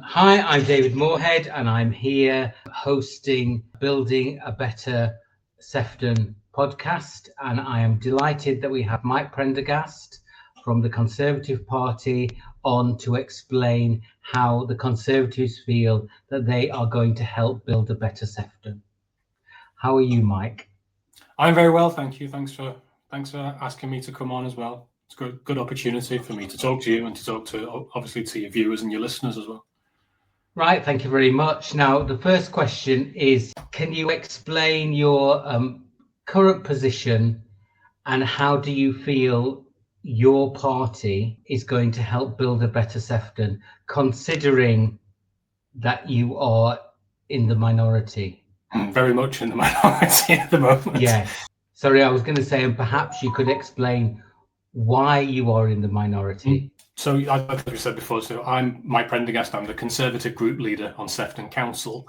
Hi, I'm David Moorhead, and I'm here hosting Building a Better Sefton podcast. And I am delighted that we have Mike Prendergast from the Conservative Party on to explain how the Conservatives feel that they are going to help build a better Sefton. How are you, Mike? I'm very well, thank you. Thanks for asking me to come on as well. It's a good opportunity for me to talk to you and to talk to, obviously, to your viewers and your listeners as well. Right, thank you very much. Now, the first question is, can you explain your current position and how do you feel your party is going to help build a better Sefton, considering that you are in the minority? Very much in the minority at the moment. Yeah. Sorry, I was going to say, and perhaps you could explain why you are in the minority. So, as we said before, I'm Mike Prendergast. I'm the Conservative group leader on Sefton Council.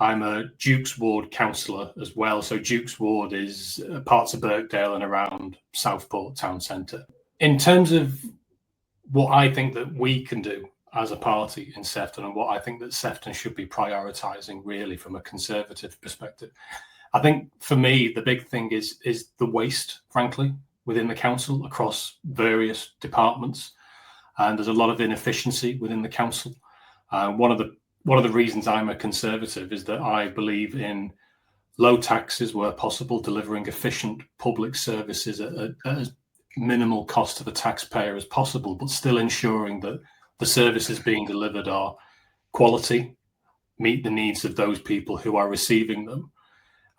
I'm a Dukes Ward councillor as well. So Dukes Ward is parts of Birkdale and around Southport town centre. In terms of what I think that we can do as a party in Sefton and what I think that Sefton should be prioritising really from a Conservative perspective, I think for me, the big thing is the waste, frankly, within the council across various departments. And there's a lot of inefficiency within the council. One of the reasons I'm a Conservative is that I believe in low taxes where possible, delivering efficient public services at as minimal cost to the taxpayer as possible, but still ensuring that the services being delivered are quality, meet the needs of those people who are receiving them,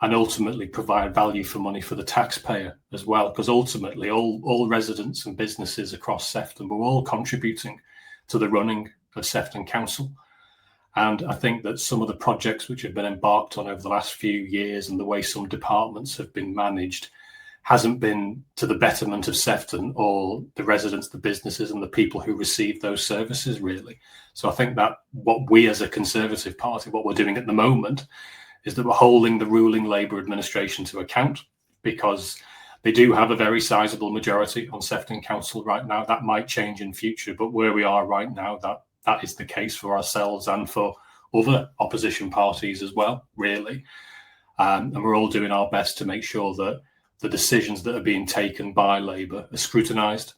and ultimately provide value for money for the taxpayer as well. Because ultimately, all residents and businesses across Sefton were all contributing to the running of Sefton Council. And I think that some of the projects which have been embarked on over the last few years and the way some departments have been managed hasn't been to the betterment of Sefton or the residents, the businesses and the people who receive those services, really. So I think that what we as a Conservative Party, what we're doing at the moment, is that we're holding the ruling Labour administration to account, because they do have a very sizable majority on Sefton Council right now. That might change in future, but where we are right now, that is the case for ourselves and for other opposition parties as well, really. And we're all doing our best to make sure that the decisions that are being taken by Labour are scrutinised,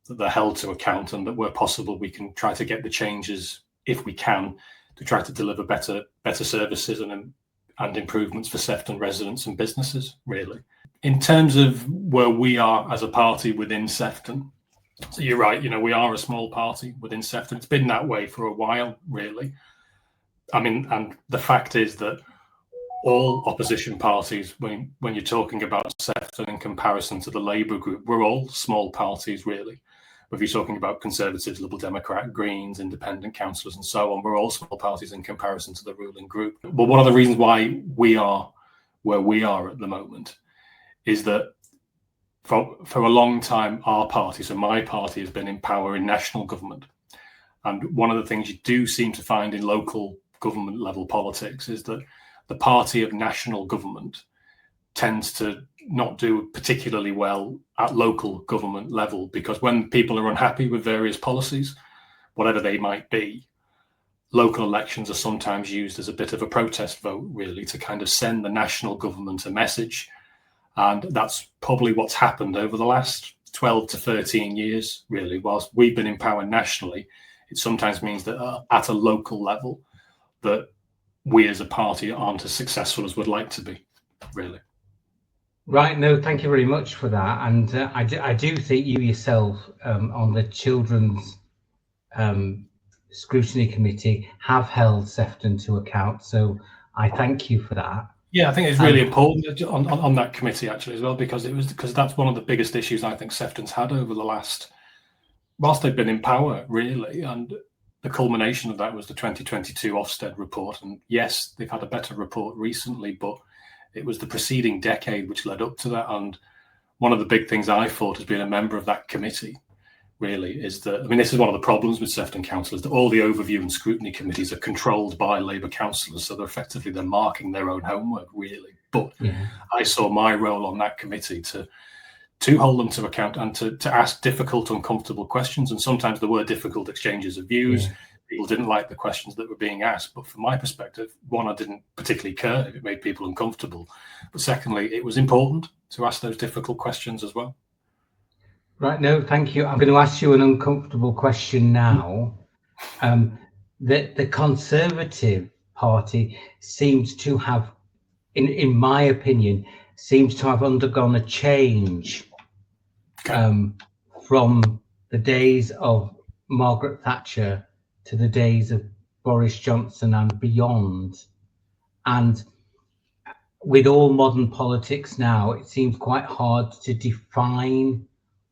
that they're held to account, and that where possible we can try to get the changes, if we can, to try to deliver better services and improvements for Sefton residents and businesses, really. In terms of where we are as a party within Sefton, so you're right, we are a small party within Sefton. It's been that way for a while, really. I mean, and the fact is that all opposition parties, when you're talking about Sefton in comparison to the Labour group, we're all small parties, really. If you're talking about Conservatives, Liberal Democrat, Greens, independent councillors and so on, we're all small parties in comparison to the ruling group. But one of the reasons why we are where we are at the moment is that for a long time, our party, so my party, has been in power in national government. And one of the things you do seem to find in local government level politics is that the party of national government tends to not do particularly well at local government level, because when people are unhappy with various policies, whatever they might be, local elections are sometimes used as a bit of a protest vote, really, to kind of send the national government a message. And that's probably what's happened over the last 12 to 13 years, really. Whilst we've been in power nationally, it sometimes means that at a local level, that we as a party aren't as successful as we'd like to be, really. Right, no, thank you very much for that. And I do think you yourself on the Children's Scrutiny Committee have held Sefton to account. So I thank you for that. Yeah, I think it's really important on that committee actually as well, because that's one of the biggest issues I think Sefton's had over the last, whilst they've been in power, really. And the culmination of that was the 2022 Ofsted report. And yes, they've had a better report recently, but it was the preceding decade which led up to that. And one of the big things I thought as being a member of that committee, really, is that, I mean, this is one of the problems with Sefton Council, is that all the overview and scrutiny committees are controlled by Labour councillors. So they're marking their own homework, really. But I saw my role on that committee to hold them to account and to ask difficult, uncomfortable questions. And sometimes there were difficult exchanges of views. people didn't like the questions that were being asked. But from my perspective, one, I didn't particularly care if it made people uncomfortable. But secondly, it was important to ask those difficult questions as well. Right, no, thank you. I'm going to ask you an uncomfortable question now. The Conservative Party seems to have, in my opinion, seems to have undergone a change from the days of Margaret Thatcher to the days of Boris Johnson and beyond. And with all modern politics now, it seems quite hard to define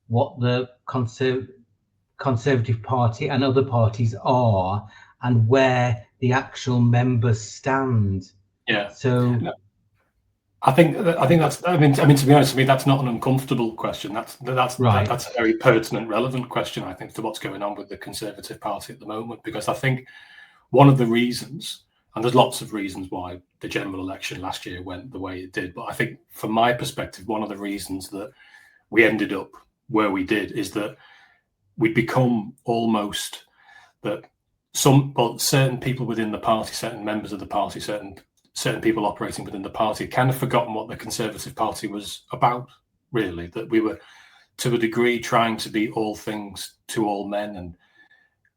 what the Conservative Party and other parties are and where the actual members stand. Yeah. So I think that's. I mean, to be honest with me, that's not an uncomfortable question. That's right. That's a very pertinent, relevant question, I think, to what's going on with the Conservative Party at the moment. Because I think one of the reasons, and there's lots of reasons why the general election last year went the way it did, but I think from my perspective, one of the reasons that we ended up where we did is that we'd become almost that certain people within the party, certain members of the party, certain people operating within the party kind of forgotten what the Conservative Party was about, really, that we were to a degree trying to be all things to all men. And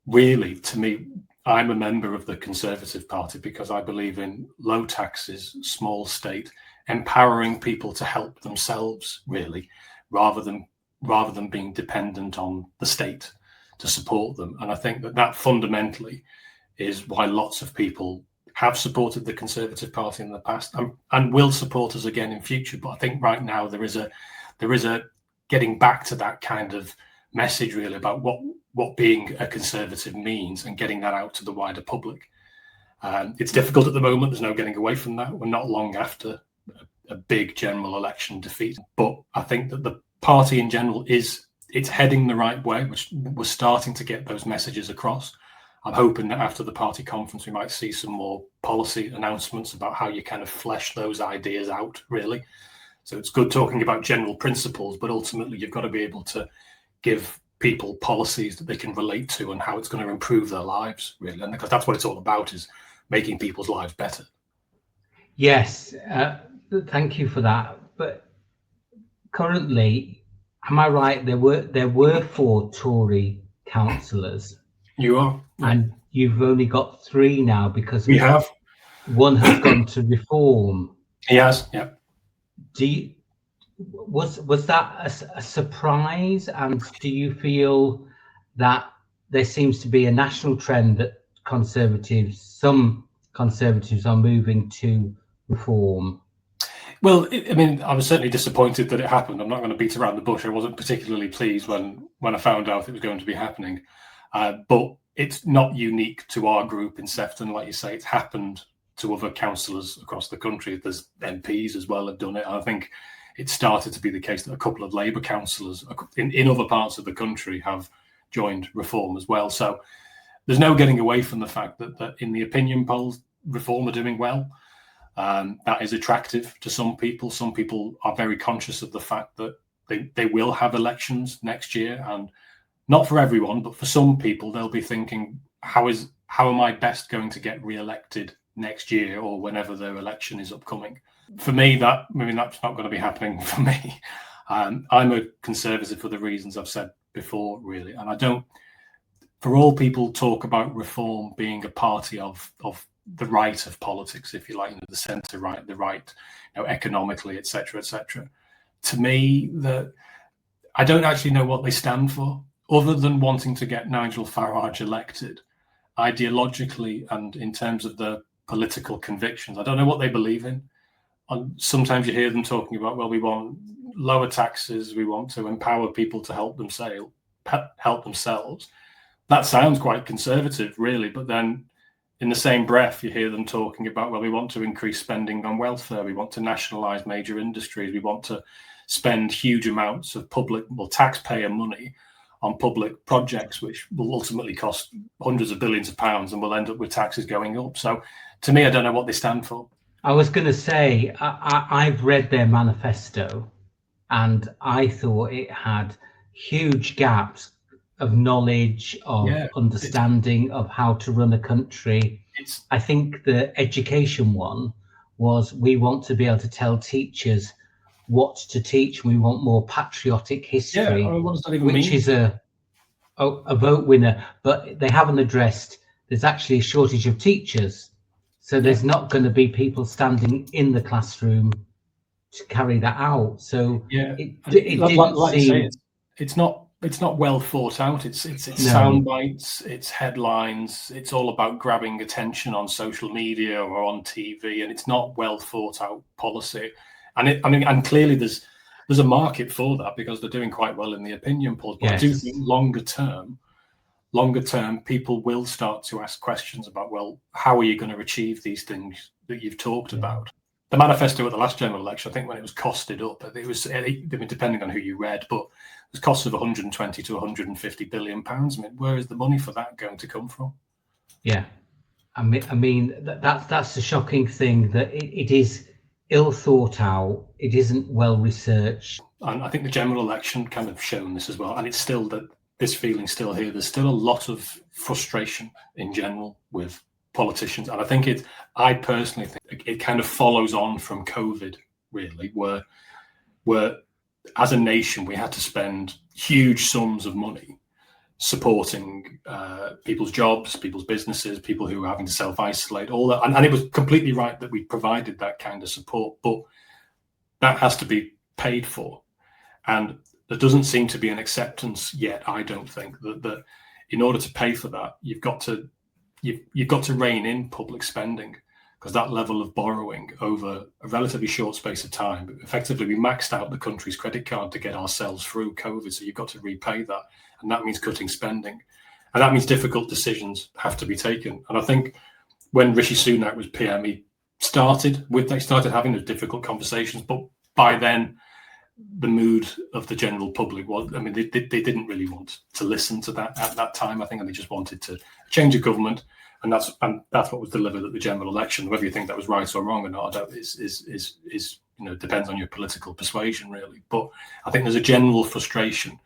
really, to me, I'm a member of the Conservative Party because I believe in low taxes, small state, empowering people to help themselves, really, rather than being dependent on the state to support them. And I think that fundamentally is why lots of people have supported the Conservative Party in the past and will support us again in future. But I think right now there is a getting back to that kind of message, really, about what being a Conservative means and getting that out to the wider public. It's difficult at the moment. There's no getting away from that. We're not long after a big general election defeat. But I think that the party in general it's heading the right way, which we're starting to get those messages across. I'm hoping that after the party conference, we might see some more policy announcements about how you kind of flesh those ideas out, really. So it's good talking about general principles, but ultimately you've got to be able to give people policies that they can relate to and how it's going to improve their lives, really. And because that's what it's all about, is making people's lives better. Yes, thank you for that. But currently, am I right? There were 4 Tory councillors. You are, and you've only got 3 now because we have one has gone to Reform. He has, yeah. Was that a surprise? And do you feel that there seems to be a national trend that some Conservatives are moving to Reform? Well, I mean, I was certainly disappointed that it happened. I'm not going to beat around the bush. I wasn't particularly pleased when I found out it was going to be happening. But it's not unique to our group in Sefton. Like you say, it's happened to other councillors across the country. There's MPs as well have done it. I think it started to be the case that a couple of Labour councillors in other parts of the country have joined Reform as well. So there's no getting away from the fact that in the opinion polls, Reform are doing well. That is attractive to some people. Some people are very conscious of the fact that they will have elections next year, and not for everyone, but for some people, they'll be thinking, how am I best going to get re-elected next year or whenever their election is upcoming? For me, that's not going to be happening for me. I'm a Conservative for the reasons I've said before, really. And I don't, for all people talk about Reform being a party of the right of politics, if you like, the centre right, the right, economically, etc., etc. To me, I don't actually know what they stand for, other than wanting to get Nigel Farage elected. Ideologically and in terms of the political convictions, I don't know what they believe in. And sometimes you hear them talking about, well, we want lower taxes, we want to empower people to help themselves. That sounds quite conservative, really, but then in the same breath, you hear them talking about, well, we want to increase spending on welfare, we want to nationalise major industries, we want to spend huge amounts of taxpayer money on public projects, which will ultimately cost hundreds of billions of pounds and will end up with taxes going up. So to me, I don't know what they stand for. I was going to say, I've read their manifesto and I thought it had huge gaps of knowledge, of understanding of how to run a country. I think the education one was, we want to be able to tell teachers what to teach. We want more patriotic history, what does that even which mean? is a vote winner. But they haven't addressed there's actually a shortage of teachers, so there's not going to be people standing in the classroom to carry that out. So it didn't seem. It's not well thought out. It's sound bites, it's headlines, it's all about grabbing attention on social media or on TV, and it's not well thought out policy. And clearly there's a market for that, because they're doing quite well in the opinion polls. But I do think longer term, people will start to ask questions about, well, how are you going to achieve these things that you've talked about? The manifesto at the last general election, I think when it was costed up, it was, depending on who you read, but it was costs of 120 to 150 billion pounds. I mean, where is the money for that going to come from? Yeah, I mean that's the shocking thing, that it is ill thought out. It isn't well researched. And I think the general election kind of shown this as well. And it's still that this feeling's still here. There's still a lot of frustration in general with politicians, and I personally think it kind of follows on from COVID, really, where as a nation we had to spend huge sums of money supporting people's jobs, people's businesses, people who were having to self-isolate, all that, and it was completely right that we provided that kind of support, but that has to be paid for, and there doesn't seem to be an acceptance yet, I don't think, that in order to pay for that, you've got to rein in public spending, because that level of borrowing over a relatively short space of time, effectively we maxed out the country's credit card to get ourselves through COVID, so you've got to repay that, and that means cutting spending, and that means difficult decisions have to be taken. And I think when Rishi Sunak was PM, they started having those difficult conversations, but by then the mood of the general public was, I mean, they didn't really want to listen to that at that time, I think, and they just wanted to change of government, and that's what was delivered at the general election. Whether you think that was right or wrong or not, is depends on your political persuasion, really. But I think there's a general frustration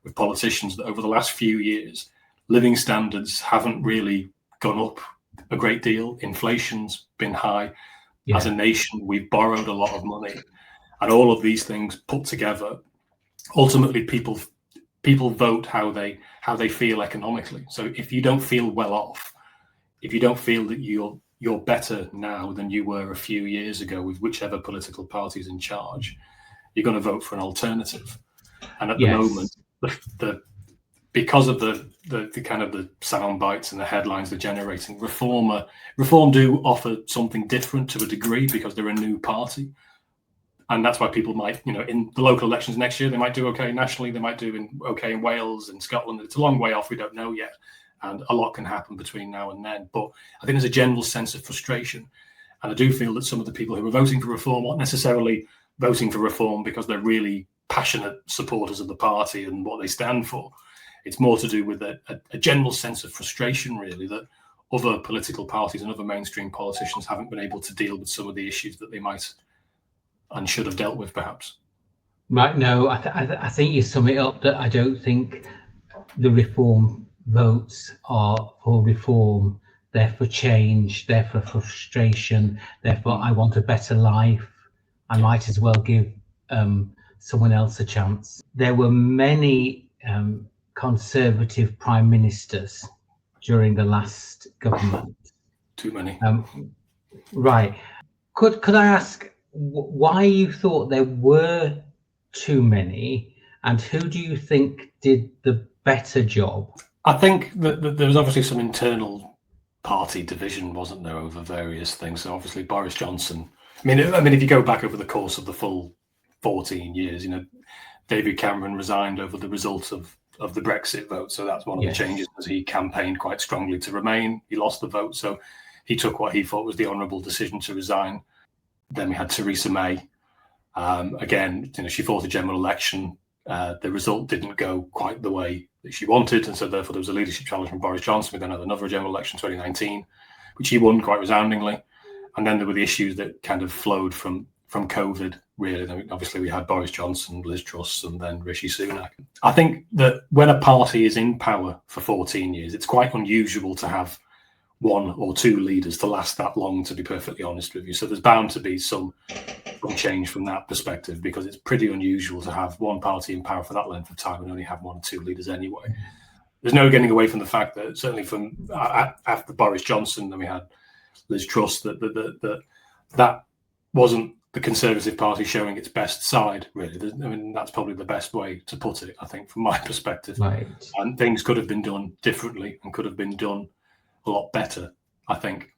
with politicians that over the last few years, living standards haven't really gone up a great deal. Inflation's been high. Yeah. As a nation, we've borrowed a lot of money. And all of these things put together, ultimately people vote how they feel economically. So if you don't feel well off, if you don't feel that you're better now than you were a few years ago with whichever political party is in charge, you're going to vote for an alternative. And at the moment, because of the kind of the sound bites and the headlines they're generating, Reform do offer something different to a degree, because they're a new party. And that's why people might, in the local elections next year, they might do okay nationally. They might do okay in Wales and Scotland. It's a long way off. We don't know yet. And a lot can happen between now and then. But I think there's a general sense of frustration. And I do feel that some of the people who are voting for Reform aren't necessarily voting for Reform because they're really passionate supporters of the party and what they stand for. It's more to do with a general sense of frustration, really, that other political parties and other mainstream politicians haven't been able to deal with some of the issues that they might and should have dealt with, perhaps. Right. No, I think you sum it up, that I don't think the Reform votes are for reform. They're for change. They're for frustration. Therefore, I want a better life. I might as well give someone else a chance. There were many Conservative prime ministers during the last government. Too many. Right. Could I ask why you thought there were too many, and who do you think did the better job? I think that there was obviously some internal party division, wasn't there, over various things. So obviously Boris Johnson. I mean, if you go back over the course of the full 14 years, David Cameron resigned over the result of the Brexit vote. So that's one of the changes, as he campaigned quite strongly to remain. He lost the vote, so he took what he thought was the honourable decision to resign. Then we had Theresa May. Again, she fought a general election. The result didn't go quite the way that she wanted, and so therefore there was a leadership challenge from Boris Johnson. We then had another general election, 2019, which he won quite resoundingly. And then there were the issues that kind of flowed from from COVID, really. I mean, obviously, we had Boris Johnson, Liz Truss, and then Rishi Sunak. I think that when a party is in power for 14 years, it's quite unusual to have one or two leaders to last that long, to be perfectly honest with you. So there's bound to be some change from that perspective, because it's pretty unusual to have one party in power for that length of time and only have one or two leaders anyway. There's no getting away from the fact that certainly from after Boris Johnson, then we had Liz Truss, that wasn't the Conservative Party showing its best side, really. I mean, that's probably the best way to put it, I think, from my perspective. Right. And things could have been done differently and could have been done a lot better, I think.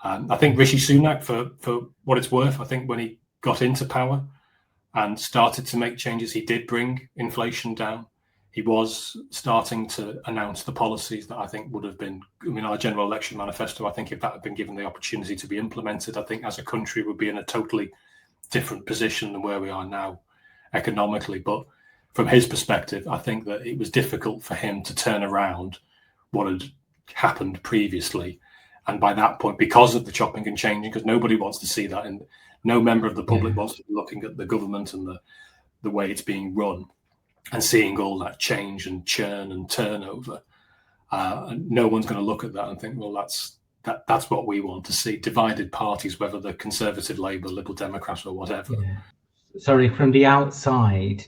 I think Rishi Sunak, for what it's worth, I think when he got into power and started to make changes, he did bring inflation down. He was starting to announce the policies that I think would have been, I mean, our general election manifesto, I think if that had been given the opportunity to be implemented, I think as a country would be in a totally different position than where we are now economically. But from his perspective, I think that it was difficult for him to turn around what had happened previously. And by that point, because of the chopping and changing, because nobody wants to see that, and no member of the public wants to be looking at the government and the way it's being run and seeing all that change and churn and turnover, and no one's going to look at that and think, well, that's what we want to see. Divided parties, whether they're Conservative, Labour, Liberal Democrats, or whatever. Yeah. Sorry, from the outside,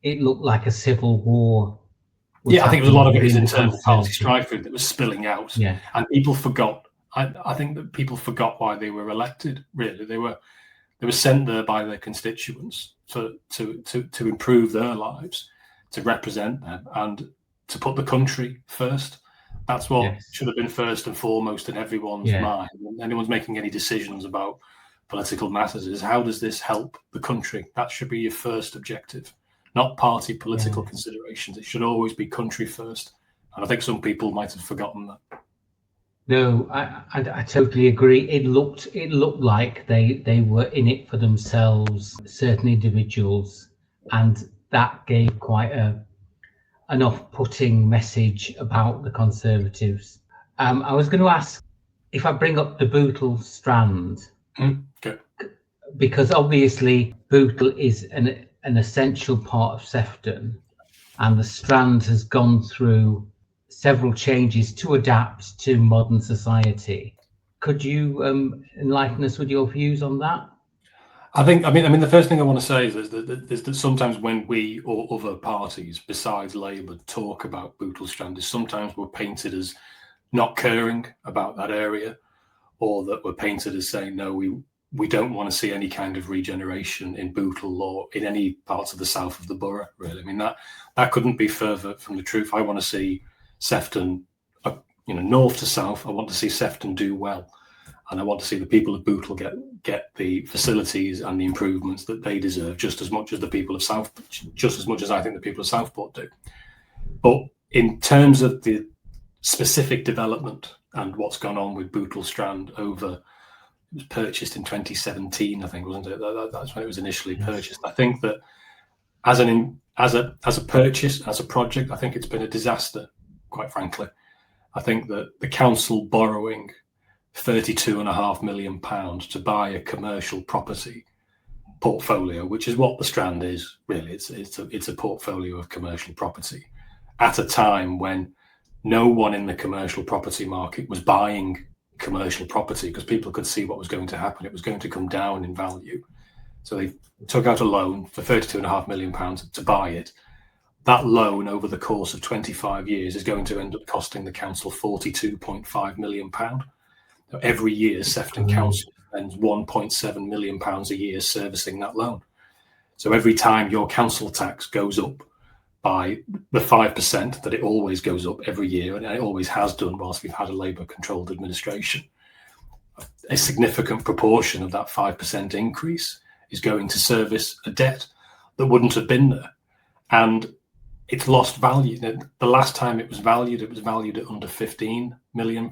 it looked like a civil war. Yeah, I think a lot of it is internal party strife that was spilling out, and people forgot. I think that people forgot why they were elected. Really, they were sent there by their constituents to improve their lives, to represent them, and to put the country first. That's what should have been first and foremost in everyone's mind. When anyone's making any decisions about political matters, is how does this help the country? That should be your first objective, not party political considerations. It should always be country first. And I think some people might have forgotten that. No, I totally agree. It looked like they were in it for themselves, certain individuals, and that gave quite an off-putting message about the Conservatives. I was going to ask if I bring up the Bootle Strand, because obviously Bootle is an essential part of Sefton, and the Strand has gone through several changes to adapt to modern society. Could you enlighten us with your views on that? I mean, the first thing I want to say is that sometimes when we or other parties besides Labour talk about Bootle Strand, is sometimes we're painted as not caring about that area, or that we're painted as saying, no, we don't want to see any kind of regeneration in Bootle or in any parts of the south of the borough, really. I mean, that couldn't be further from the truth. I want to see Sefton, north to south. I want to see Sefton do well, and I want to see the people of Bootle get the facilities and the improvements that they deserve, just as much as the people of just as much as I think the people of Southport do. But in terms of the specific development and what's gone on with Bootle Strand it was purchased in 2017, I think, wasn't it? That's when it was initially purchased. I think that as a purchase, as a project, I think it's been a disaster, quite frankly. I think that the council borrowing £32.5 million to buy a commercial property portfolio, which is what the Strand is, really. It's a portfolio of commercial property at a time when no one in the commercial property market was buying commercial property, because people could see what was going to happen. It was going to come down in value. So they took out a loan for £32.5 million to buy it. That loan over the course of 25 years is going to end up costing the council £42.5 million. Now, every year, Sefton Council spends £1.7 million a year servicing that loan. So every time your council tax goes up by the 5% that it always goes up every year, and it always has done whilst we've had a Labour-controlled administration, a significant proportion of that 5% increase is going to service a debt that wouldn't have been there. And it's lost value. The last time it was valued at under £15 million.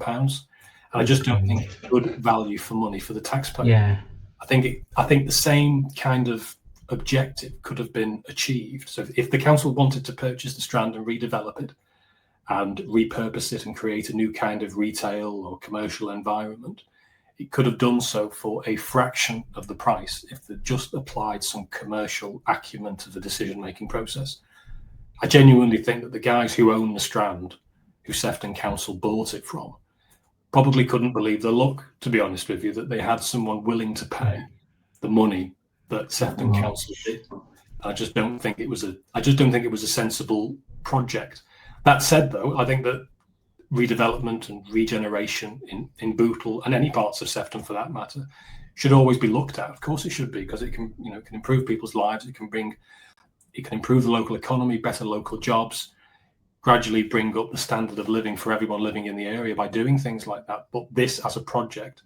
And I just don't think it's good value for money for the taxpayer. Yeah. I think the same kind of objective could have been achieved. So if the council wanted to purchase the Strand and redevelop it and repurpose it and create a new kind of retail or commercial environment, it could have done so for a fraction of the price if they just applied some commercial acumen to the decision-making process. I genuinely think that the guys who own the Strand, who Sefton Council bought it from, probably couldn't believe their luck, to be honest with you, that they had someone willing to pay the money that Sefton Council did. I just don't think it was a sensible project. That said, though, I think that redevelopment and regeneration in Bootle and any parts of Sefton, for that matter, should always be looked at. Of course, it should be, because it can, can improve people's lives. It can improve the local economy, better local jobs, gradually bring up the standard of living for everyone living in the area by doing things like that. But this, as a project,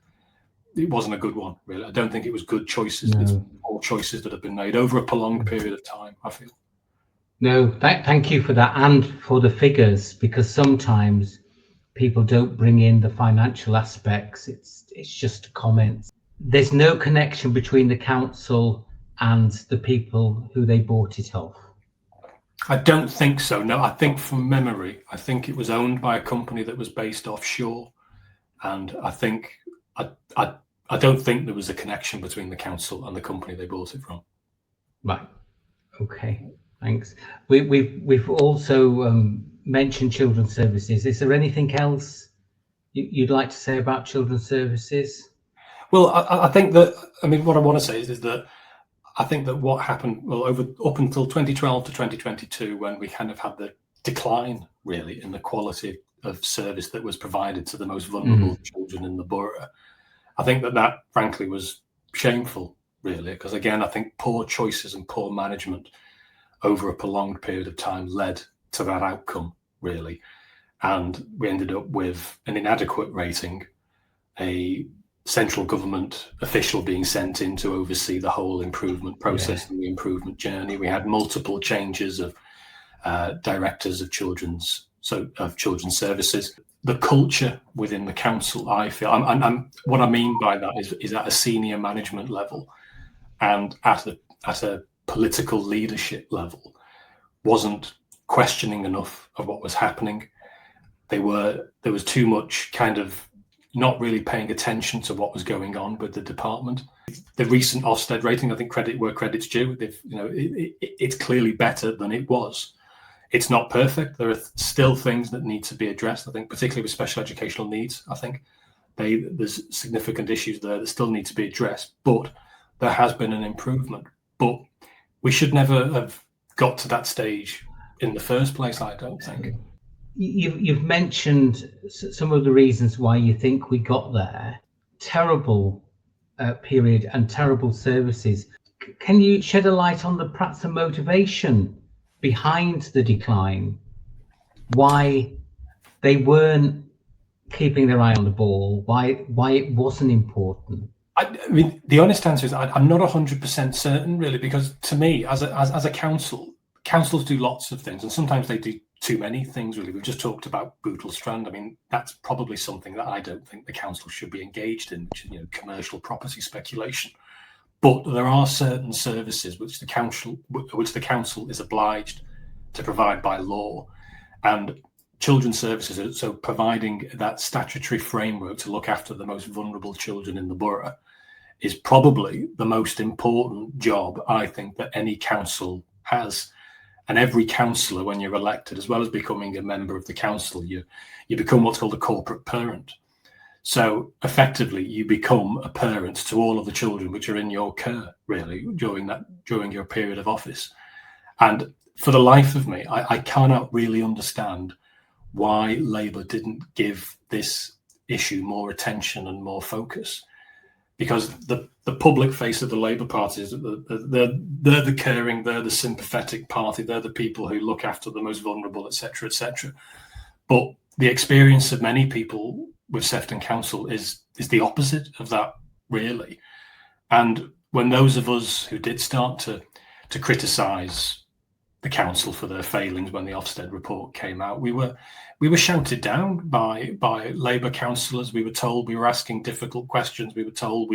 it wasn't a good one, really. I don't think it was good choices. No. It's all choices that have been made over a prolonged period of time, I feel. No, thank you for that, and for the figures, because sometimes people don't bring in the financial aspects. It's just comments. There's no connection between the council and the people who they bought it off. I don't think so. No, I think from memory, I think it was owned by a company that was based offshore, and I think I don't think there was a connection between the council and the company they bought it from. Right. Okay. Thanks. We've also mentioned children's services. Is there anything else you'd like to say about children's services? Well, I think that, what I want to say is that I think that what happened, up until 2012 to 2022, when we kind of had the decline, really, in the quality of service that was provided to the most vulnerable children in the borough, I think that frankly was shameful, really, because again, I think poor choices and poor management over a prolonged period of time led to that outcome, really. And we ended up with an inadequate rating, a central government official being sent in to oversee the whole improvement process and the improvement journey. We had multiple changes of directors of children's services. The culture within the council, I feel, what I mean by that is at a senior management level and at a political leadership level, wasn't questioning enough of what was happening. There was too much kind of not really paying attention to what was going on with the department. The recent Ofsted rating, I think, credit where credit's due. It's clearly better than it was. It's not perfect. There are still things that need to be addressed. I think, particularly with special educational needs, I think there's significant issues there that still need to be addressed. But there has been an improvement. But we should never have got to that stage in the first place, I don't think. You've mentioned some of the reasons why you think we got there. Terrible period and terrible services. Can you shed a light on perhaps the motivation behind the decline? Why they weren't keeping their eye on the ball? Why it wasn't important? The honest answer is I'm not 100% certain, really, because to me, as a council, councils do lots of things, and sometimes they do too many things, really. We've just talked about Bootle Strand. That's probably something that I don't think the council should be engaged in, which is, commercial property speculation. But there are certain services which the council is obliged to provide by law, and children's services, so providing that statutory framework to look after the most vulnerable children in the borough, is probably the most important job, I think, that any council has. And every councillor, when you're elected, as well as becoming a member of the council, you become what's called a corporate parent. So effectively, you become a parent to all of the children which are in your care, really, during your period of office. And for the life of me, I cannot really understand why Labour didn't give this issue more attention and more focus. Because the public face of the Labour Party is they're the caring, they're the sympathetic party, they're the people who look after the most vulnerable, etc., etc. But the experience of many people with Sefton Council is the opposite of that, really. And when those of us who did start to criticise the council for their failings when the Ofsted report came out, we were shouted down by Labour councillors. We were told we were asking difficult questions. We were told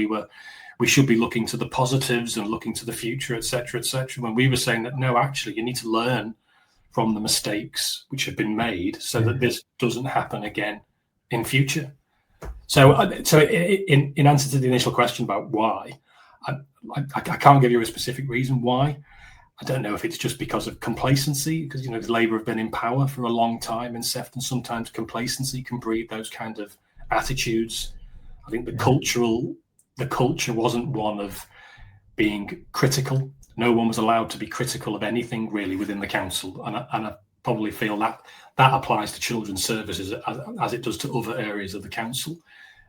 we should be looking to the positives and looking to the future, etc., etc. When we were saying that, no, actually, you need to learn from the mistakes which have been made so that this doesn't happen again in future. So in answer to the initial question about why, I can't give you a specific reason why. I don't know if it's just because of complacency, because, you know, the Labour have been in power for a long time in Sefton. Sometimes complacency can breed those kind of attitudes. I think the culture wasn't one of being critical. No one was allowed to be critical of anything really within the council, and I probably feel that applies to children's services as it does to other areas of the council.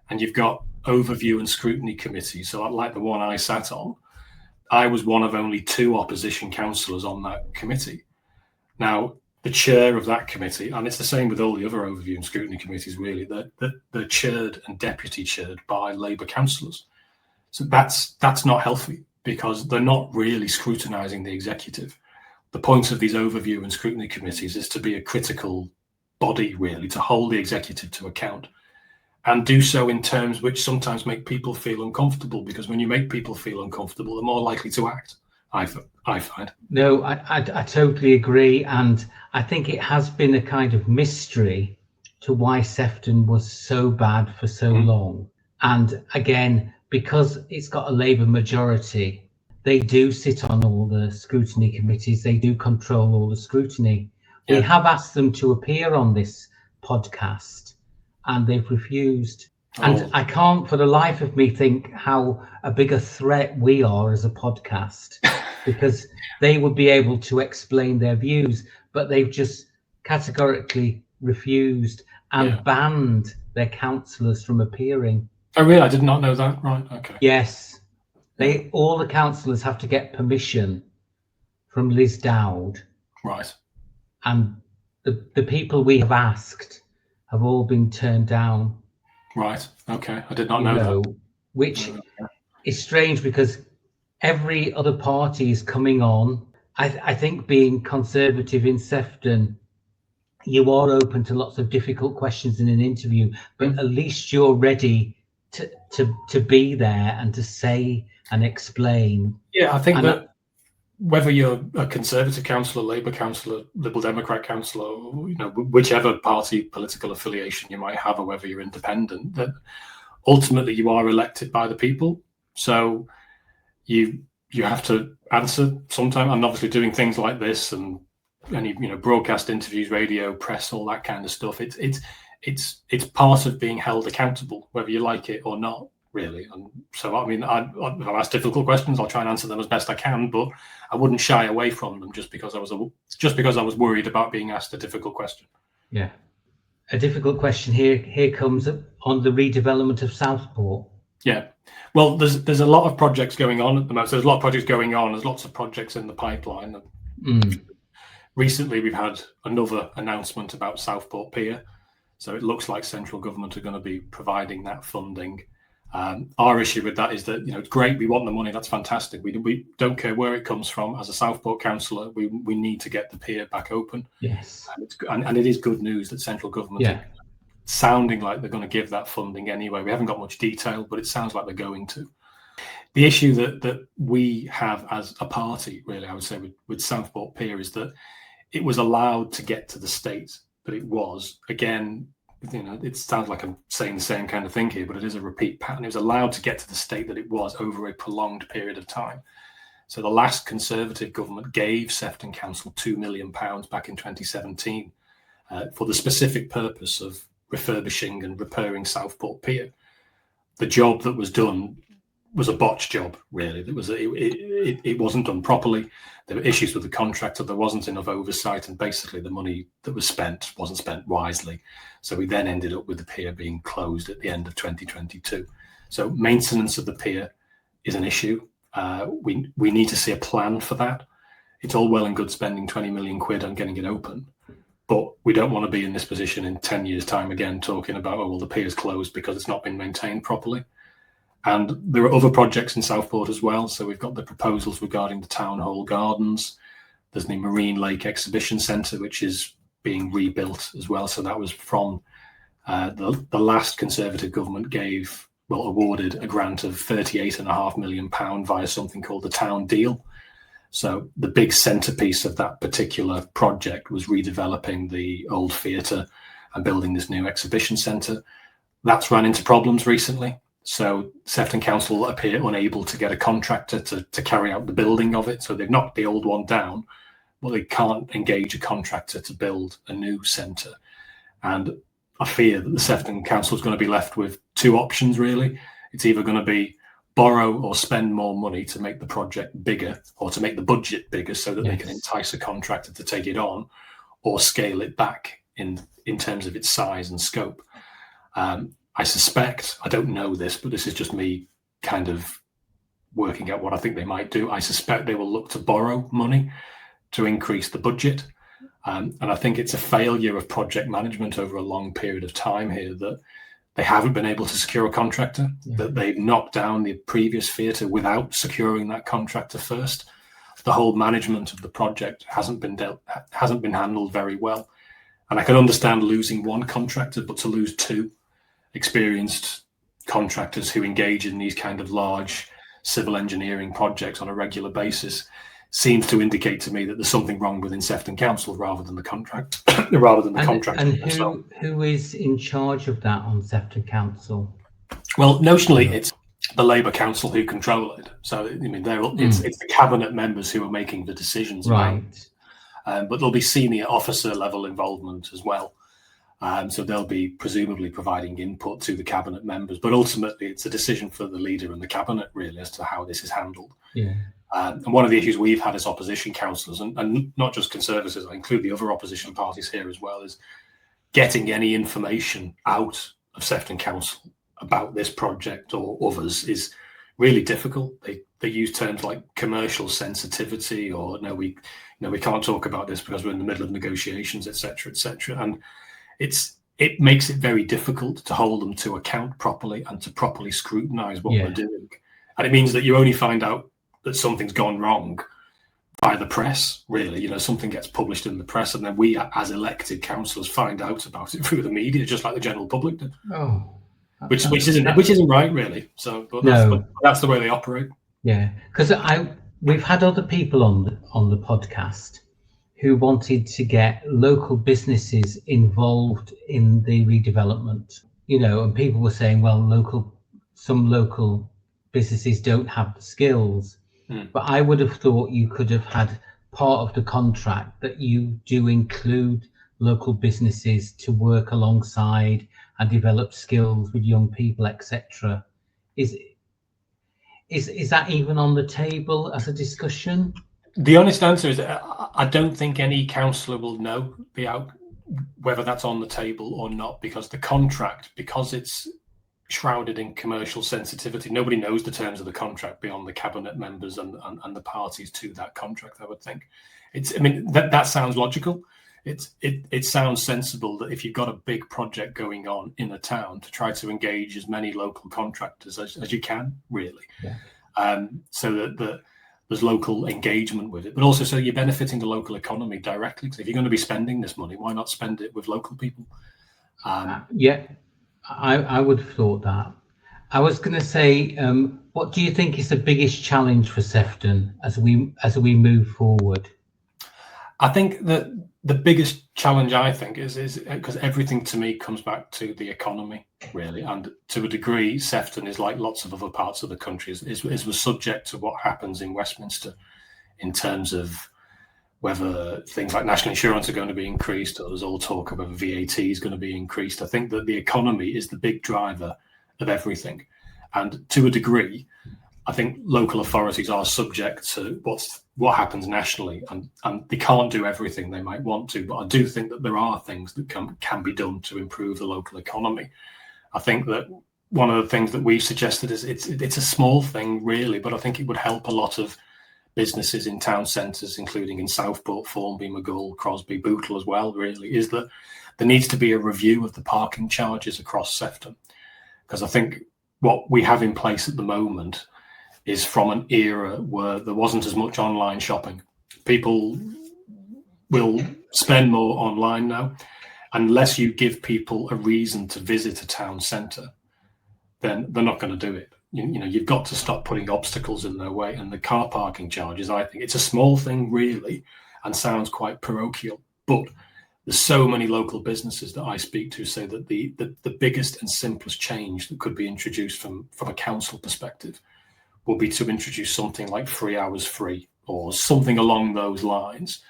And you've got overview and scrutiny committees. So like the one I sat on, I was one of only 2 opposition councillors on that committee. Now, the chair of that committee, and it's the same with all the other overview and scrutiny committees, really, they're chaired and deputy chaired by Labour councillors. So that's not healthy, because they're not really scrutinising the executive. The point of these overview and scrutiny committees is to be a critical body, really, to hold the executive to account, and do so in terms which sometimes make people feel uncomfortable, because when you make people feel uncomfortable, they're more likely to act, I find. No, I totally agree. And I think it has been a kind of mystery to why Sefton was so bad for so long. And again, because it's got a Labour majority, they do sit on all the scrutiny committees. They do control all the scrutiny. We have asked them to appear on this podcast, and they've refused. And I can't for the life of me think how a bigger threat we are as a podcast, because they would be able to explain their views, but they've just categorically refused and banned their councillors from appearing. Oh, really? I did not know that. Right. Okay. Yes. All the councillors have to get permission from Liz Dowd. Right. And the people we have asked have all been turned down. Right. Okay. I did not know that. Which is strange, because every other party is coming on. I think being Conservative in Sefton, you are open to lots of difficult questions in an interview, but at least you're ready to be there and to say and explain. Yeah, I think that whether you're a Conservative councillor, Labour councillor, Liberal Democrat councillor, you know, whichever party political affiliation you might have, or whether you're independent, that ultimately you are elected by the people. So you have to answer sometime. And obviously doing things like this and any, you know, broadcast interviews, radio, press, all that kind of stuff, it's part of being held accountable, whether you like it or not, really. And so, I mean, if I'm asked difficult questions, I'll try and answer them as best I can, but I wouldn't shy away from them just because I was worried about being asked a difficult question. Yeah. A difficult question here comes on the redevelopment of Southport. Yeah. Well, there's a lot of projects going on at the moment. So there's a lot of projects going on. There's lots of projects in the pipeline. Recently, we've had another announcement about Southport Pier. So it looks like central government are going to be providing that funding. Our issue with that is that, you know, it's great. We want the money. That's fantastic. We don't care where it comes from. As a Southport councillor, we need to get the pier back open. Yes. And it is good news that central government are sounding like they're going to give that funding anyway. We haven't got much detail, but it sounds like they're going to. The issue that we have as a party, really, I would say with Southport Pier, is that it was allowed to get to the state that it was. Again, you know, it sounds like I'm saying the same kind of thing here, but it is a repeat pattern. It was allowed to get to the state that it was over a prolonged period of time. So the last Conservative government gave Sefton Council £2 million back in 2017 for the specific purpose of refurbishing and repairing Southport Pier. The job that was done was a botched job, really. It wasn't done properly. There were issues with the contractor. There wasn't enough oversight, and basically the money that was spent wasn't spent wisely. So we then ended up with the pier being closed at the end of 2022. So maintenance of the pier is an issue. We need to see a plan for that. It's all well and good spending 20 million quid on getting it open, but we don't want to be in this position in 10 years' time again talking about, oh, well, the pier's closed because it's not been maintained properly. And there are other projects in Southport as well. So we've got the proposals regarding the Town Hall Gardens. There's the Marine Lake Exhibition Centre, which is being rebuilt as well. So that was from the last Conservative government awarded a grant of £38.5 million via something called the Town Deal. So the big centrepiece of that particular project was redeveloping the old theatre and building this new exhibition centre. That's run into problems recently. So Sefton Council appear unable to get a contractor to carry out the building of it. So they've knocked the old one down, but they can't engage a contractor to build a new centre. And I fear that the Sefton Council is going to be left with two options, really. It's either going to be borrow or spend more money to make the project bigger, or to make the budget bigger so that they can entice a contractor to take it on, or scale it back in terms of its size and scope. I suspect, I don't know this, but this is just me kind of working out what I think they might do. I suspect they will look to borrow money to increase the budget. And I think it's a failure of project management over a long period of time here that they haven't been able to secure a contractor, that they've knocked down the previous theatre without securing that contractor first. The whole management of the project hasn't been handled very well. And I can understand losing one contractor, but to lose two experienced contractors who engage in these kind of large civil engineering projects on a regular basis seems to indicate to me that there's something wrong within Sefton Council rather than the contract, contractor. And who is in charge of that on Sefton Council? Well, notionally, it's the Labour Council who control it. So I mean, it's the cabinet members who are making the decisions, right? But there'll be senior officer level involvement as well. So they'll be presumably providing input to the cabinet members, but ultimately it's a decision for the leader and the cabinet really as to how this is handled. Yeah. And one of the issues we've had as opposition councillors, and not just Conservatives, I include the other opposition parties here as well, is getting any information out of Sefton Council about this project or others is really difficult. They use terms like commercial sensitivity, or we can't talk about this because we're in the middle of negotiations, etc., etc. And it makes it very difficult to hold them to account properly and to properly scrutinise what we're doing. And it means that you only find out that something's gone wrong by the press, really. Something gets published in the press, and then we, as elected councillors, find out about it through the media, just like the general public did. Oh, which isn't right, really. So, but that's the way they operate. Yeah, because we've had other people on the podcast who wanted to get local businesses involved in the redevelopment. And people were saying, well, some local businesses don't have the skills. But I would have thought you could have had part of the contract that you do include local businesses to work alongside and develop skills with young people, etc. Is that even on the table as a discussion? The honest answer is I don't think any councillor will know whether that's on the table or not, because the contract, because it's shrouded in commercial sensitivity, nobody knows the terms of the contract beyond the cabinet members and the parties to that contract. I would think that sounds logical. It sounds sensible that if you've got a big project going on in a town, to try to engage as many local contractors as you can, really, so that there's local engagement with it, but also so you're benefiting the local economy directly. Because if you're going to be spending this money, why not spend it with local people? I would have thought that. I was going to say, what do you think is the biggest challenge for Sefton as we move forward? I think that the biggest challenge, I think, is because everything to me comes back to the economy, really, and to a degree, Sefton is like lots of other parts of the country, is subject to what happens in Westminster in terms of whether things like national insurance are going to be increased, or there's all talk of whether VAT is going to be increased. I think that the economy is the big driver of everything. And to a degree, I think local authorities are subject to what happens nationally, and they can't do everything they might want to. But I do think that there are things that can be done to improve the local economy. I think that one of the things that we've suggested is it's a small thing, really, but I think it would help a lot of businesses in town centres, including in Southport, Formby, Maghull, Crosby, Bootle as well, really, is that there needs to be a review of the parking charges across Sefton. Because I think what we have in place at the moment is from an era where there wasn't as much online shopping. People will spend more online now. Unless you give people a reason to visit a town centre, then they're not going to do it. You've got to stop putting obstacles in their way. And the car parking charges, I think it's a small thing, really, and sounds quite parochial. But there's so many local businesses that I speak to say that the biggest and simplest change that could be introduced from a council perspective will be to introduce something like 3 hours free or something along those lines,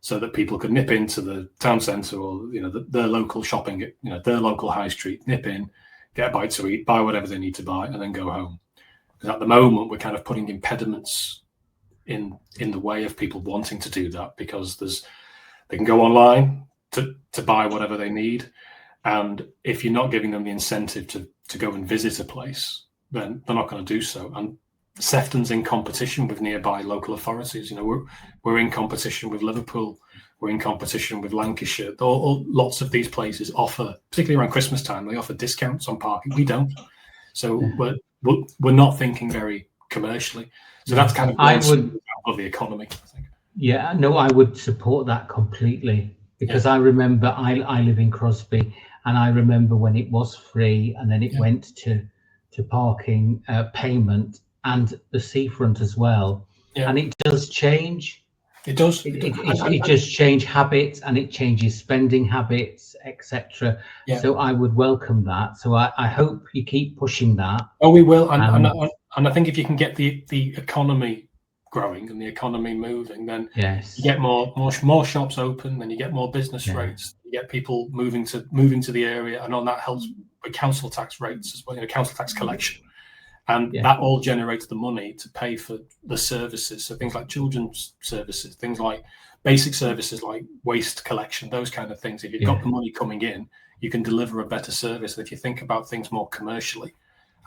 so that people could nip into the town centre or their local shopping, their local high street, nip in, get a bite to eat, buy whatever they need to buy, and then go home. Because at the moment we're kind of putting impediments in the way of people wanting to do that, because they can go online to buy whatever they need, and if you're not giving them the incentive to go and visit a place, then they're not going to do so. And Sefton's in competition with nearby local authorities. We're in competition with Liverpool. We're in competition with Lancashire. Lots of these places offer, particularly around Christmas time, they offer discounts on parking. We don't. So we're not thinking very commercially. So that's kind of of the economy, I think. Yeah, no, I would support that completely, because I remember I live in Crosby, and I remember when it was free and then it went to parking payment, and the seafront as well. And it does change. It does. It just change habits, and it changes spending habits, etc. So I would welcome that. So I hope you keep pushing that. Oh, we will. And I think if you can get the economy growing and the economy moving, then you get more shops open, then you get more business rates, you get people moving to the area, and on that helps with council tax rates as well, council tax collection. And that all generates the money to pay for the services. So things like children's services, things like basic services like waste collection, those kind of things. If you've got the money coming in, you can deliver a better service. And if you think about things more commercially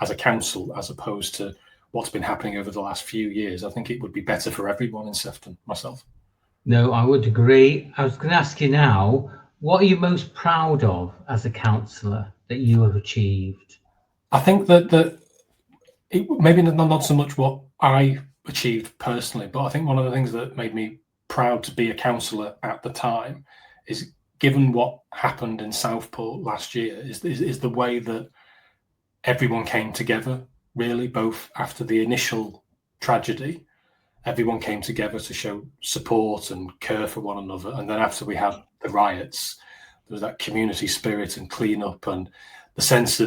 as a council, as opposed to what's been happening over the last few years, I think it would be better for everyone in Sefton, myself. No, I would agree. I was going to ask you now, what are you most proud of as a councillor that you have achieved? I think that maybe not so much what I achieved personally, but I think one of the things that made me proud to be a councillor at the time is, given what happened in Southport last year, is the way that everyone came together, really, both after the initial tragedy, everyone came together to show support and care for one another. And then after we had the riots, there was that community spirit and clean up, and the sense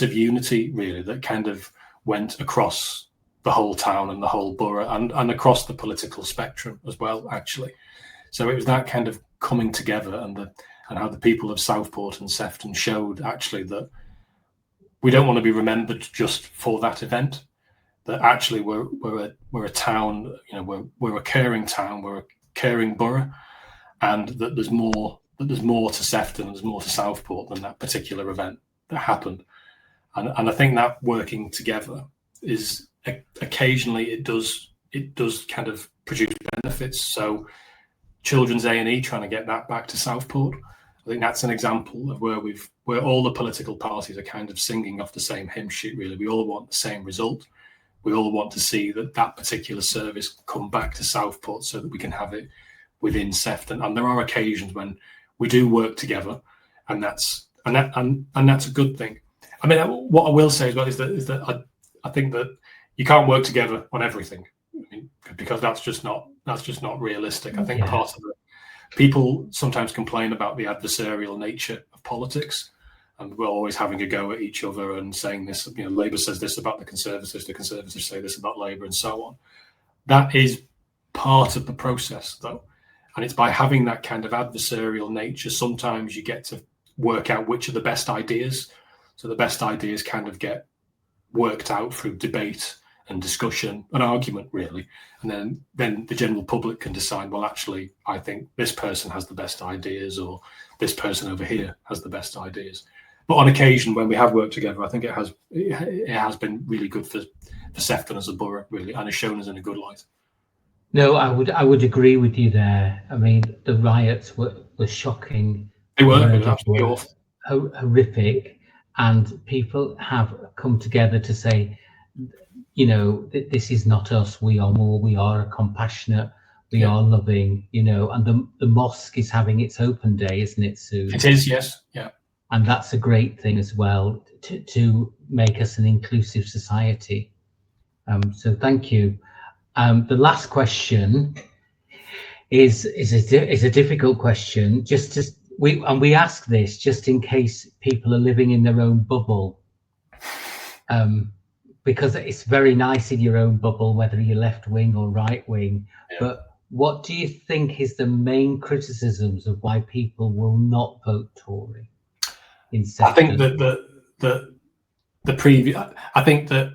of unity, really, that kind of went across the whole town and the whole borough, and across the political spectrum as well, actually. So it was that kind of coming together, and how the people of Southport and Sefton showed actually that we don't want to be remembered just for that event, that actually we're a town, we're a caring town, we're a caring borough, and that there's more to Sefton, and there's more to Southport than that particular event that happened. And I think that working together is occasionally it does kind of produce benefits. So Children's A&E, trying to get that back to Southport, I think that's an example of where all the political parties are kind of singing off the same hymn sheet, really. We all want the same result. We all want to see that particular service come back to Southport so that we can have it within Sefton. And there are occasions when we do work together, and that's a good thing. I mean, what I will say as well is that I think that you can't work together on everything, because that's just not realistic. I think part of it, people sometimes complain about the adversarial nature of politics, and we're always having a go at each other and saying this. Labour says this about the Conservatives say this about Labour, and so on. That is part of the process, though, and it's by having that kind of adversarial nature, sometimes you get to work out which are the best ideas. So the best ideas kind of get worked out through debate and discussion and argument, really. And then the general public can decide, well, actually, I think this person has the best ideas, or this person over here has the best ideas. But on occasion, when we have worked together, I think it has been really good for Sefton as a borough, really, and has shown us in a good light. No, I would agree with you there. I mean, the riots were shocking. They were absolutely awful. Horrific. And people have come together to say, this is not us. We are more. We are compassionate. We are loving. And the mosque is having its open day, isn't it, soon? It is, yes, yeah. And that's a great thing as well, to make us an inclusive society. So thank you. The last question is a difficult question. We ask this just in case people are living in their own bubble, because it's very nice in your own bubble, whether you're left wing or right wing. Yeah. But what do you think is the main criticisms of why people will not vote Tory in Sefton? I think that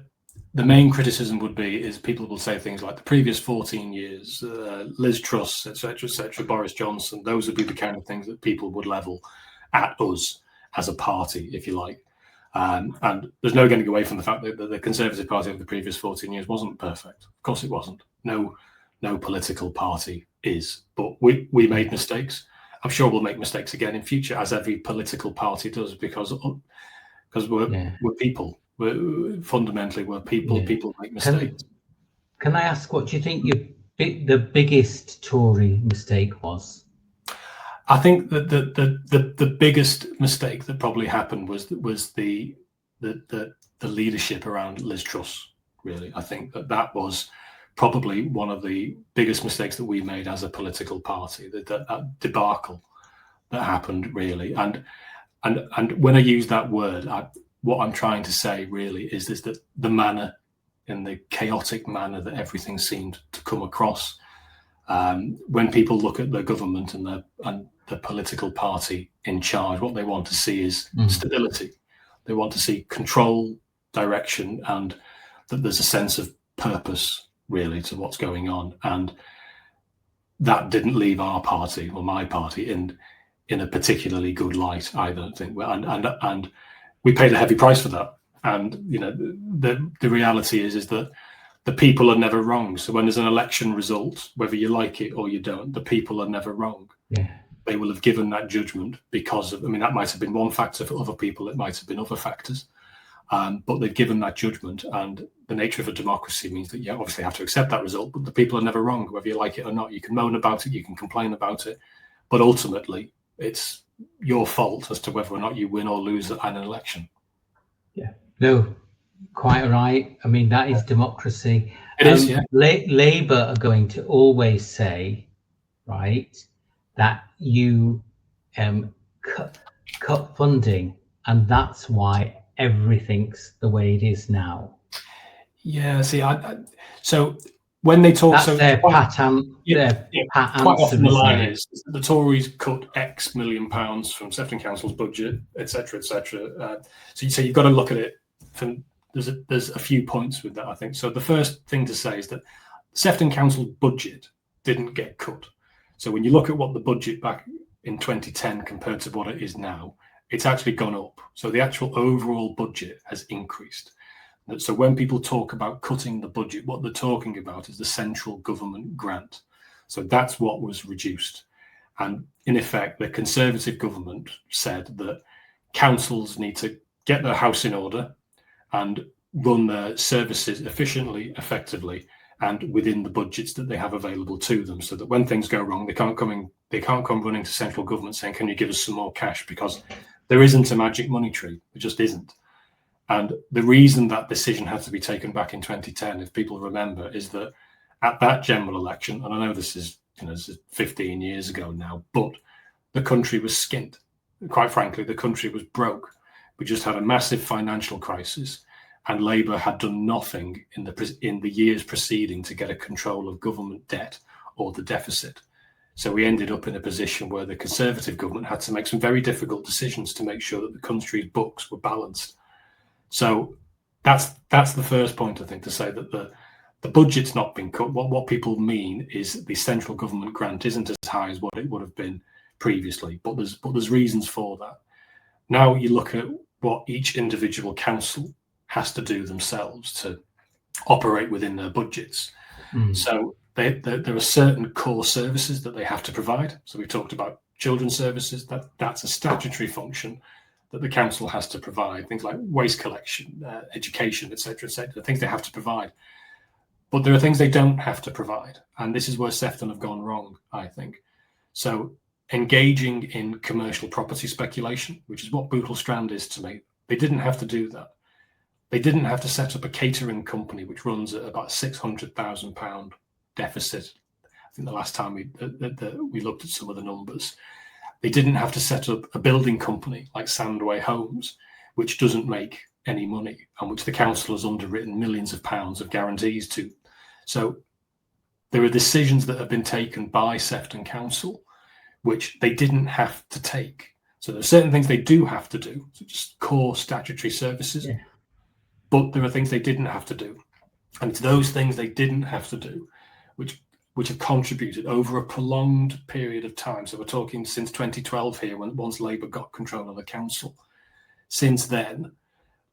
the main criticism would be is people will say things like the previous 14 years, Liz Truss, etc., Boris Johnson. Those would be the kind of things that people would level at us as a party, if you like. And there's no getting away from the fact that the Conservative Party of the previous 14 years wasn't perfect. Of course, it wasn't. No political party is. But we made mistakes. I'm sure we'll make mistakes again in future, as every political party does, because we're people. Fundamentally, we're people. Yeah. People make mistakes. Can I ask what do you think the biggest Tory mistake was? I think that the biggest mistake that probably happened was the leadership around Liz Truss. Really, I think that was probably one of the biggest mistakes that we made as a political party. That debacle that happened, really, and when I use that word, what I'm trying to say really is that the manner, in the chaotic manner that everything seemed to come across, when people look at the government and the political party in charge, what they want to see is stability. They want to see control, direction, and that there's a sense of purpose really to what's going on. And that didn't leave our party, or my party, in a particularly good light, I don't think. And we paid a heavy price for that. And the reality is that the people are never wrong. So when there's an election result, whether you like it or you don't, the people are never wrong. Yeah. They will have given that judgment because of, that might have been one factor for other people. It might have been other factors. But they've given that judgment, and the nature of a democracy means that you obviously have to accept that result, but the people are never wrong, whether you like it or not. You can moan about it, you can complain about it, but ultimately it's your fault as to whether or not you win or lose an election. Yeah, no, quite right. That is democracy. It is, yeah. Labour are going to always say, right, that you cut funding, and that's why everything's the way it is now. Yeah, see, so when they talk, that's their pat answer. Quite often the line is the Tories cut X million pounds from Sefton Council's budget, etc., etc. So you've got to look at it from there's a few points with that, I think. So the first thing to say is that Sefton Council's budget didn't get cut. So when you look at what the budget back in 2010 compared to what it is now, it's actually gone up. So the actual overall budget has increased. So when people talk about cutting the budget, what they're talking about is the central government grant. So that's what was reduced. And in effect, the Conservative government said that councils need to get their house in order and run their services efficiently, effectively, and within the budgets that they have available to them, so that when things go wrong, they can't come running to central government saying, "Can you give us some more cash?" Because there isn't a magic money tree. It just isn't. And the reason that decision had to be taken back in 2010, if people remember, is that at that general election, and I know this is 15 years ago now, but the country was skint. Quite frankly, the country was broke. We just had a massive financial crisis, and Labour had done nothing in the years preceding to get a control of government debt or the deficit. So we ended up in a position where the Conservative government had to make some very difficult decisions to make sure that the country's books were balanced. So that's the first point, I think, to say that the budget's not been cut. What people mean is the central government grant isn't as high as what it would have been previously, but there's reasons for that. Now you look at what each individual council has to do themselves to operate within their budgets. So there are certain core services that they have to provide. So we've talked about children's services. That's a statutory function that the council has to provide. Things like waste collection, education, etc., things they have to provide. But there are things they don't have to provide. And this is where Sefton have gone wrong, I think. So engaging in commercial property speculation, which is what Bootle Strand is to me, they didn't have to do that. They didn't have to set up a catering company which runs at about £600,000 deficit think the last time we looked at some of the numbers. They didn't have to set up a building company like Sandway Homes, which doesn't make any money and which the council has underwritten millions of pounds of guarantees to. So there are decisions that have been taken by Sefton Council which they didn't have to take. So there are certain things they do have to do, so just core statutory services, but there are things they didn't have to do. And it's those things they didn't have to do which have contributed over a prolonged period of time. So we're talking since 2012 here, once Labour got control of the council. Since then,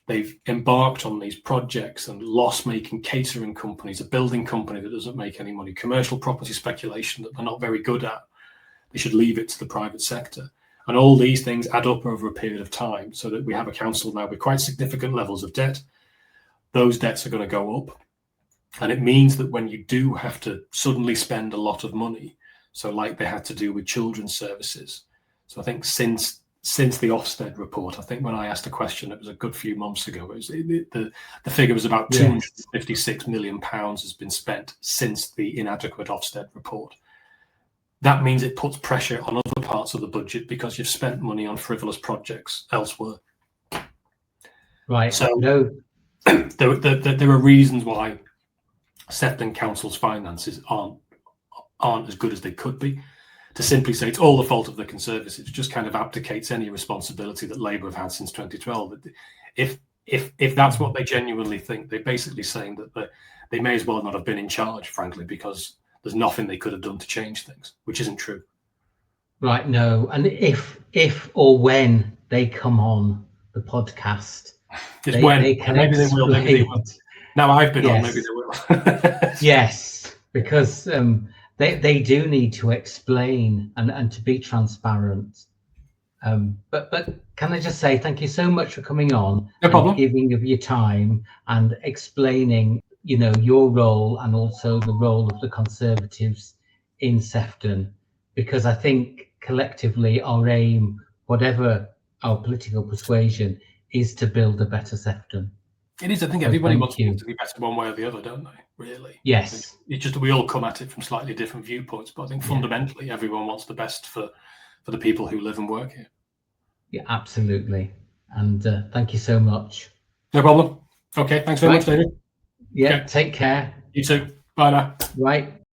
they've embarked on these projects and loss-making catering companies, a building company that doesn't make any money, commercial property speculation that they're not very good at. They should leave it to the private sector. And all these things add up over a period of time so that we have a council now with quite significant levels of debt. Those debts are going to go up. And it means that when you do have to suddenly spend a lot of money, so like they had to do with children's services. So I think since the Ofsted report, I think when I asked a question, it was a good few months ago, the figure was about £256 million has been spent since the inadequate Ofsted report. That means it puts pressure on other parts of the budget because you've spent money on frivolous projects elsewhere. Right. So there are reasons why Sefton Council's finances aren't as good as they could be. To simply say it's all the fault of the Conservatives just kind of abdicates any responsibility that Labour have had since 2012. If that's what they genuinely think, they're basically saying that they may as well not have been in charge, frankly, because there's nothing they could have done to change things, which isn't true. Right, no. And if or when they come on the podcast, maybe they will. Now I've been on, maybe they will. Yes, because they do need to explain and to be transparent. But can I just say thank you so much for coming on, no problem, giving of your time and explaining, your role and also the role of the Conservatives in Sefton, because I think collectively our aim, whatever our political persuasion, is to build a better Sefton. It is. I think everybody wants it to be better one way or the other, don't they? Really? Yes. It's just that we all come at it from slightly different viewpoints, but I think fundamentally everyone wants the best for the people who live and work here. Yeah, absolutely. And thank you so much. No problem. Okay, thanks very much, David. Yeah, okay. Take care. You too. Bye now. Right.